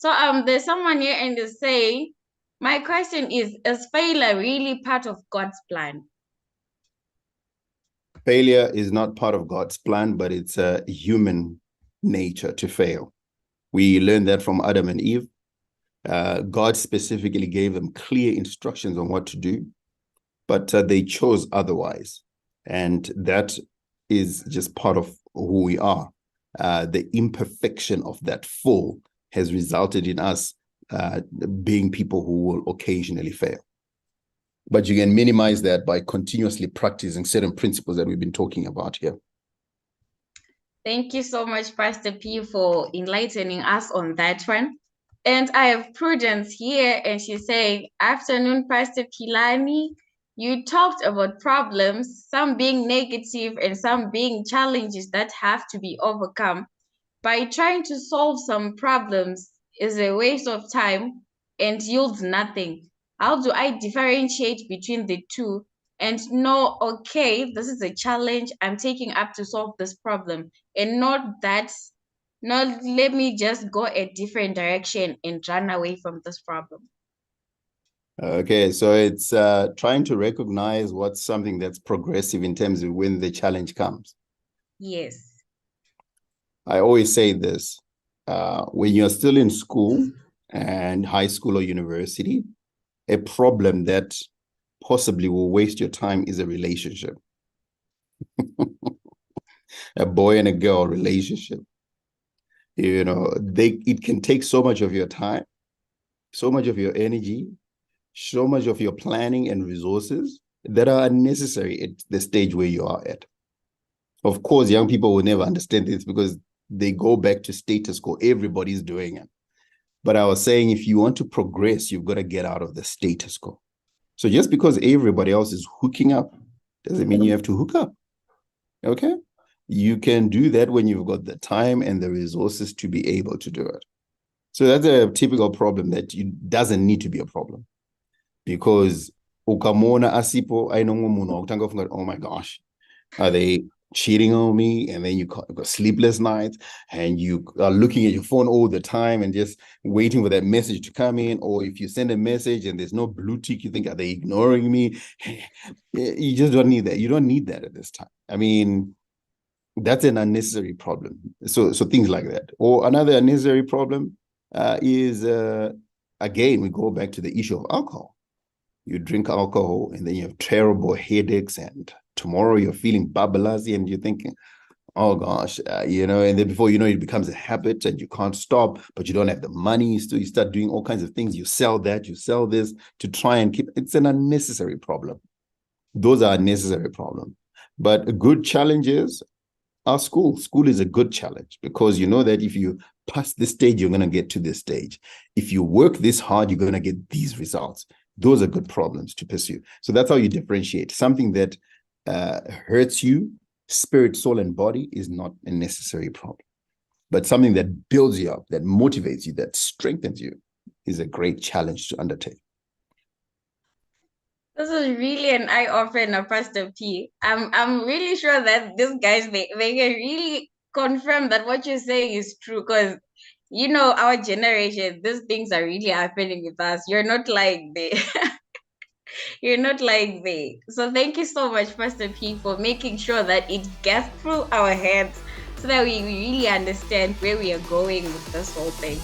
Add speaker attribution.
Speaker 1: So there's someone here and they say, my question is failure really part of God's plan?
Speaker 2: Failure is not part of God's plan, but it's a human nature to fail. We learned that from Adam and Eve. God specifically gave them clear instructions on what to do, but they chose otherwise. And that is just part of who we are. The imperfection of that fall has resulted in us being people who will occasionally fail. But you can minimize that by continuously practicing certain principles that we've been talking about here.
Speaker 1: Thank you so much, Pastor P, for enlightening us on that one. And I have Prudence here, and she's saying, afternoon, Pastor Pilani. You talked about problems, some being negative and some being challenges that have to be overcome. By trying to solve some problems is a waste of time and yields nothing. How do I differentiate between the two and know, okay, this is a challenge I'm taking up to solve this problem, and not let me just go a different direction and run away from this problem?
Speaker 2: Okay, so it's trying to recognize what's something that's progressive in terms of when the challenge comes.
Speaker 1: Yes.
Speaker 2: I always say this, when you're still in school and high school or university, a problem that possibly will waste your time is a relationship. A boy and a girl relationship. You know, it can take so much of your time, so much of your energy, so much of your planning and resources that are unnecessary at the stage where you are at. Of course, young people will never understand this because they go back to status quo. Everybody's doing it. But I was saying, if you want to progress, you've got to get out of the status quo. So just because everybody else is hooking up doesn't mean you have to hook up. Okay? You can do that when you've got the time and the resources to be able to do it. So that's a typical problem that doesn't need to be a problem. Because ukamona asipo, I know, oh my gosh, are they cheating on me? And then you got sleepless nights and you are looking at your phone all the time and just waiting for that message to come in. Or if you send a message and there's no blue tick, you think, are they ignoring me? You just don't need that. You don't need that at this time. I mean, that's an unnecessary problem. So things like that. Or another unnecessary problem is, again, we go back to the issue of alcohol. You drink alcohol and then you have terrible headaches, and tomorrow you're feeling bubbly and you're thinking, oh gosh, and then before you know it becomes a habit and you can't stop, but you don't have the money. So you start doing all kinds of things. You sell that, you sell this to try and keep. It's an unnecessary problem. Those are unnecessary problems. But good challenges are school. School is a good challenge because you know that if you pass this stage, you're going to get to this stage. If you work this hard, you're going to get these results. Those are good problems to pursue. So that's how you differentiate. Something that hurts you, spirit, soul, and body is not a necessary problem. But something that builds you up, that motivates you, that strengthens you is a great challenge to undertake.
Speaker 1: This is really an eye-opener, Pastor P. I'm really sure that these guys they can really confirm that what you're saying is true, because our generation, these things are really happening with us. You're not like they you're not like they. So thank you so much, Pastor P, for making sure that it gets through our heads so that we really understand where we are going with this whole thing.